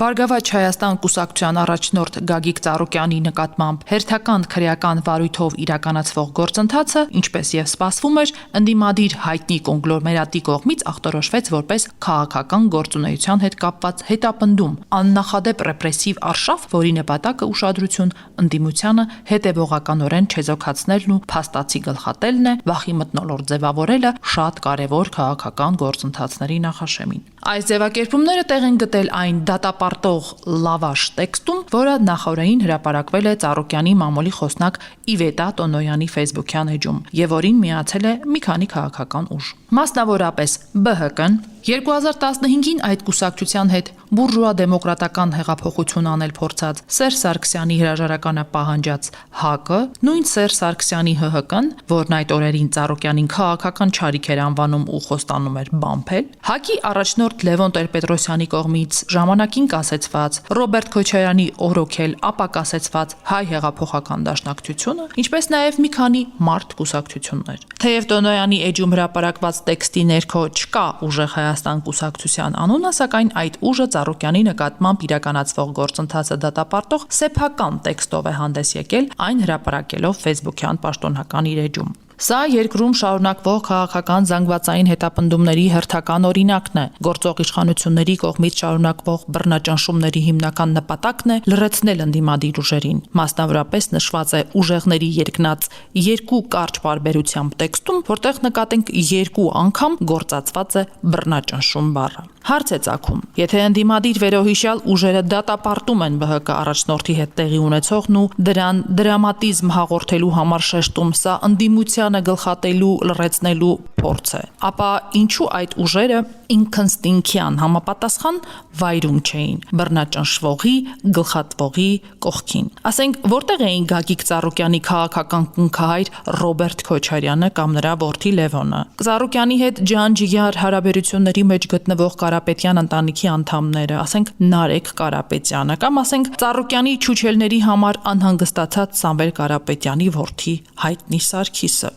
Բարգավաճ Հայաստան կուսակցության առաջնորդ Գագիկ Ծառուկյանի նկատմամբ հերթական քրեական վարույթով իրականացվող գործընթացը, ինչպես եւ սպասվում էր, ընդդիմադիր հայտնի կոնգլոմերատի կողմից ախտորոշվեց որպես քաղաքական գործունեության հետ կապված հետապնդում, աննախադեպ ռեպրեսիվ արշավ, որի նպատակը ուշադրություն ընդդիմությանը հետևողականորեն չեզոքացնելն ու փաստացի գլխատելն է, վախի մթնոլորտ ձևավորելը շատ կարևոր քաղաքական գործընթացների նախաշեմին։ Այս ձևակերպումները տեղ են գտել այն դատապարտող լավաշ տեքստում, որը նախօրեին հրապարակվել է Ծառուկյանի մամուլի խոսնակ Իվետա Տոնոյանի Facebook-յան էջում, եւ որին միացել է մի քանի քաղաքական ուժ։ Մասնավորապես ԲՀԿ-ն 2015-ին այդ կուսակցության հետ բուրժուա դեմոկրատական հեղափոխություն անել փորձած Սերժ Սարգսյանի հրաժարականը պահանջած ՀԱԿ-ը, նույն Սերժ Սարգսյանի ՀՀԿ-ն, որն այդ օրերին Ծառուկյանին քաղաքական չարիք էր անվանում ու խոստանում էր բամփել, ՀԱԿ-ի առաջնորդ Լևոն Տեր-Պետրոսյանի կողմից ժամանակին կասեցված, Ռոբերտ Քոչարյանի օրոքել ապա կասեցված հայ հեղափոխական դաշնակցությունը, ինչպես նաև մի քանի մարդ կուսակցություններ։ Թեև Տոնոյանի էջում հրապարակված տեքստի ներքո չկա ուժեղ Հայաստան կուսակցության անունը, սակայն այդ ուժը Ծառուկյանի նկատմամբ իրականացվող գործընթացը դատապարտող սեփական տեքստով է հանդես եկել, այն հրապարակելով Facebook-յան պաշտոնական իր էջում։ Սա երկրում շարունակվող քաղաքական զանգվածային հետապնդումների հերթական օրինակն է։ Գործող իշխանությունների կողմից շարունակվող բռնաճնշումների հիմնական նպատակն է լրացնել ընդդիմադիր ուժերին։ Մասնավորապես նշված է ուժեղների երկնած երկու կարճ պարբերությամբ տեքստում, որտեղ նկատենք երկու անգամ գործածված է բռնաճնշում բառը։ Հարց է ծագում. եթե ընդդիմադիր վերոհիշյալ ուժերը դատապարտում են ԲՀԿ առաջնորդի հետ տեղի ունեցողն ու դրան դրամատիզմ հաղորդելու համար շեշտում, սա ընդդիմությանը գլխատելու, լրացնելու փորձ է, ապա ինչու այդ ուժերը ինքնստինքյան համապատասխան վայրում չէին բռնաճնշվողի, գլխատվողի կողքին։ Ասենք, որտեղ էին Գագիկ Ծառուկյանի քաղաքական կնքահայր Ռոբերտ Քոչարյանը կամ նրա որդի Լևոնը, Ծառուկյանի հետ ջան-ջիգար հարաբերությունների մեջ գտնվող Կարապետյան ընտանիքի անդամները, ասենք Նարեկ Կարապետյանը, կամ ասենք Ծառուկյանի չուչելների համար անհանգստացած Սամվել Կարապետյանի որդի հայտնի Սարգիսը։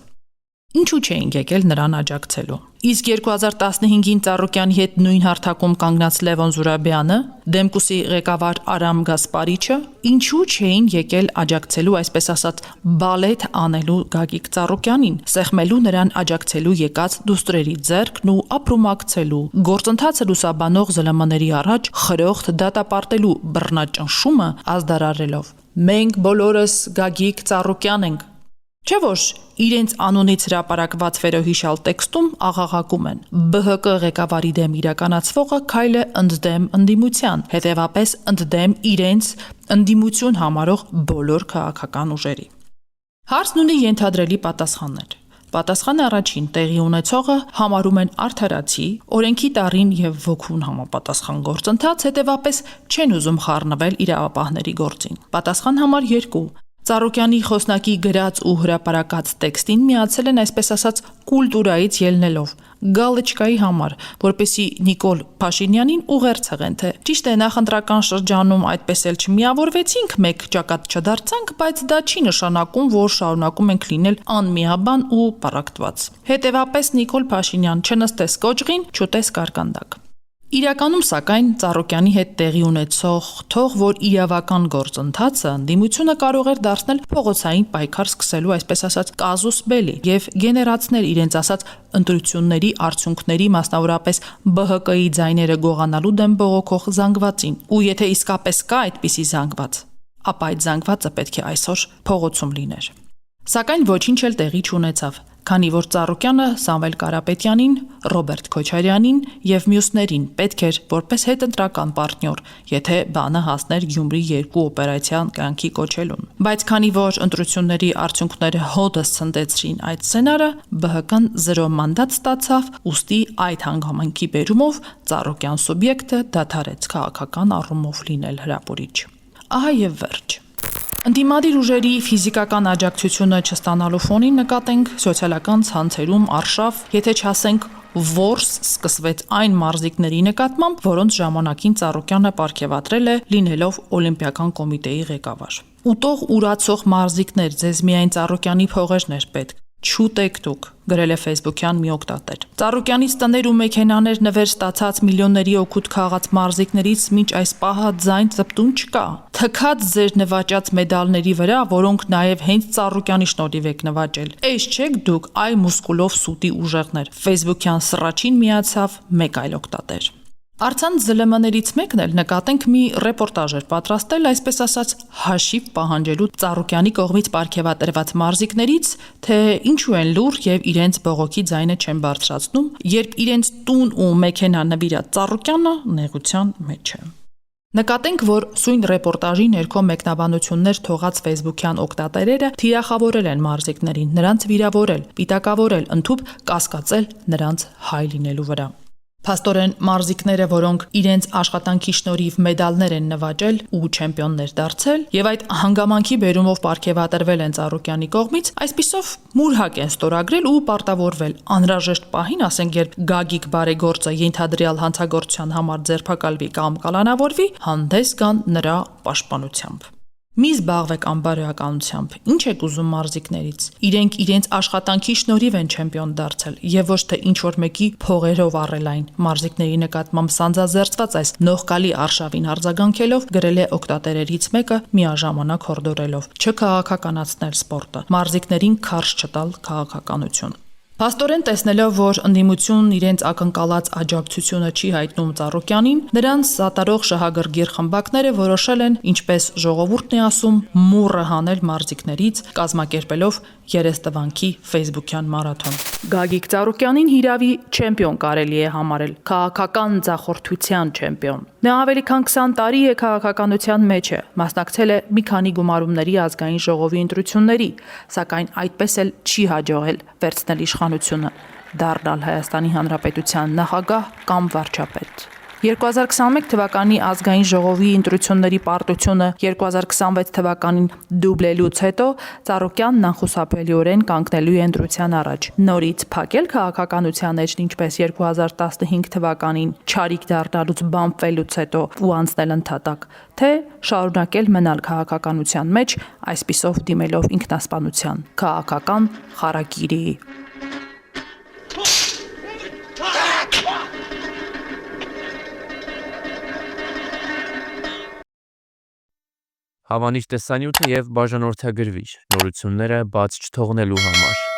Ինչու չէին եկել նրան աջակցելու։ Իսկ 2015-ին Ծառուկյանի հետ նույն հարթակում կանգնած Լևոն Զուրաբյանը, Դեմկուսի ղեկավար Արամ Գասպարիչը, ինչու չէին եկել աջակցելու, այսպես ասած, բալետ անելու Գագիկ Ծառուկյանին, սեղմելու նրան աջակցելու եկած դուստրերի ձեռքն ու ապրումակցելու, գործընթացը լուսաբանող ԶԼՄ-ների առաջ խրոխտ դատապարտելու բռնաճնշումը ազդարարելով։ Մենք բոլորս Գագիկ Ծառուկյան ենք։ Չէ՞ որ իրենց անունից հրապարակված վերոհիշյալ տեքստում աղաղակում են. ԲՀԿ ղեկավարի դեմ իրականացվողը քայլ է ընդդեմ ընդդիմության, հետևապես ընդդեմ իրենց ընդդիմություն համարող բոլոր քաղաքական ուժերի։ Հարցն ունի ենթադրելի պատասխաններ։ Պատասխանը առաջին տեղի ունեցողը համարում են արդարացի, օրենքի տառին եւ ոգուն համապատասխան գործընթաց, հետևապես չեն ուզում խառնվել իրավապահների գործին։ Պատասխան համար 2. Ծառուկյանի խոսնակի գրած ու հրապարակած տեքստին միացել են, այսպես ասած, կուլտուրայից ելնելով, գալչկայի համար, որպեսի Նիկոլ Փաշինյանին ուղերձեն, թե ճիշտ է նախընտրական շրջանում այդպես էլ չմիավորվեցինք, մեկ ճակատ չդարձանք, բայց դա չի նշանակում, որ շարունակում ենք լինել անմիաբան ու պառակտված։ Հետևապես Նիկոլ Փաշինյան չնստես կոճղին, չուտես կարկանդակ։ Իրականում, սակայն, Ծառուկյանի հետ տեղի ունեցող թող որ իրավական գործընթացը ընդդիմությունը կարող էր դարձնել փողոցային պայքար սկսելու, այսպես ասած, կազուս բելի եւ գեներացնել իրենց ասած ընտրությունների արդյունքների, մասնավորապես ԲՀԿ-ի ձայները գողանալու դեմ բողոքող զանգվածին։ Ու եթե իսկապես կա այդպիսի զանգված, ապա այդ զանգվածը պետք է այսօր փողոցում լիներ։ Սակայն ոչինչ էլ տեղի չունեցավ, քանի որ Ծառուկյանը Սամվել Կարապետյանին, Ռոբերտ Քոչարյանին եւ մյուսներին պետք էր որպես հետընտրական պարտնյոր, եթե բանը հասներ Գյումրի 2 օպերացիան կյանքի կոչելուն։ Բայց քանի որ ընտրությունների արդյունքները հոդս ցնդեցրին այդ սցենարը, ԲՀԿ-ն 0 մանդատ ստացավ, ուստի այդ հանգամանքի բերումով Ծառուկյան սուբյեկտը դադարեց քաղաքական առումով լինել հրապուրիչ։ Ահա եւ վերջ։ Ընդդիմադիր ուժերի ֆիզիկական աջակցությունը չստանալու ֆոնին նկատենք սոցիալական ցանցերում արշավ, եթե չասենք որս սկսվեց այն մարզիկների նկատմամբ, որոնց ժամանակին Ծառուկյանը պարգևատրել է լինելով Օլիմպիական կոմիտեի ղեկավար։ Ուտող ուրացող մարզիկներ, ձեզ միայն Ծառուկյանի փողերն էր պետք։ Չուտեք դուք, գրել է Facebook-յան մի օգտատեր։ Ծառուկյանից տներ ու մեքենաներ նվեր ստացած միլիոնների օգուտ քաղած մարզիկներից մինչ այս պահը ձայն ծպտուն չկա։ Թքած ձեր նվաճած մեդալների վրա, որոնք նաև հենց Ծառուկյանի շնորհիվ եք նվաճել։ Էս չեք դուք, այ մուսկուլով սուտի ուժեղներ։ Facebook-յան սրաչին միացավ մեկ այլ օգտատեր։ Առցանց ԶԼՄ-ներից մեկն էլ նկատենք մի ռեպորտաժ էր պատրաստել, այսպես ասած, հաշիվ պահանջելու Ծառուկյանի կողմից պարգևատրված մարզիկներից, թե ինչու են լուր եւ իրենց բողոքի ձայնը չեն բարձրացնում, երբ իրենց տուն ու մեքենա նվիրած Ծառուկյանը նեղության մեջ է։ Նկատենք, որ սույն ռեպորտաժի ներքո մեկնաբանություններ թողած Facebook-յան օգտատերերը թիրախավորել են մարզիկներին, նրանց վիրավորել, պիտակավորել, ընդհուպ կասկածել նրանց հայ լինելու վրա։ Փաստորեն մարզիկները, որոնք իրենց աշխատանքի շնորհիվ մեդալներ են նվաճել ու չեմպիոններ դարձել, եւ այդ հանգամանքի բերումով պարգևատրվել են Ծառուկյանի կողմից, այսպիսով մուրհակ են ստորագրել ու պարտավորվել անհրաժեշտ պահին, ասենք երբ Գագիկ բարեգործը ենթադրյալ հանցագործության համար ձերբակալվի կամ կալանավորվի, հանդես գան նրա պաշտպանությամբ։ Մի զբաղվեք անբարոյականությամբ, ինչ եք ուզում մարզիկներից։ Իրենք իրենց աշխատանքի շնորհիվ են չեմպիոն դարձել եւ ոչ թե ինչ որ մեկի փողերով առել այն։ Մարզիկների նկատմամբ սանձազերծված այս նողկալի արշավին արձագանքելով գրել է օգտատերերից մեկը միաժամանակ հորդորելով չքաղաքականացնել սպորտը, մարզիկներին քարշ չտալ քաղաքականություն։ Փաստորեն տեսնելով, որ ընդդիմությունն իրենց ակնկալած աջակցությունը չի հայտնում Ծառուկյանին, նրանց սատարող շահագրգիռ խմբակները որոշել են, ինչպես ժողովուրդն է ասում, մուրը հանել մարզիկներից, կազմակերպելով երեստվանքի Facebook-յան մարաթոն։ Գագիկ Ծառուկյանին հիրավի չեմպիոն կարելի է համարել, քաղաքական ձախորդության չեմպիոն։ Նա ավելի քան 20 տարի է քաղաքականության մեջ է, մասնակցել է մի քանի գումարումների ազգային ժողովի ընտրությունների, սակայն այդպես էլ չի հաջողել վերցնել իշխանությունը, դառնալ Հայաստանի Հանրապետության նախագահ կամ վարչապետ։ 2021 թվականի ազգային ժողովի ընտրությունների պարտությունը 2026 թվականին դուբլելուց հետո Ծառուկյանն անխուսափելիորեն կանգնելու է ընտրության առաջ։ Նորից փակել քաղաքականության մեջ, ինչպես 2015 թվականին չարիք դառնալուց բամպվելուց հետո ու անցնել ընդհատակ, թե շարունակել մնալ քաղաքականության մեջ, այսպիսով դիմելով ինքնասպանության, քաղաքական խարագիրի։ Հավանիր տեսանյութը եւ բաժանորդագրվիր նորությունները բաց չթողնելու համար։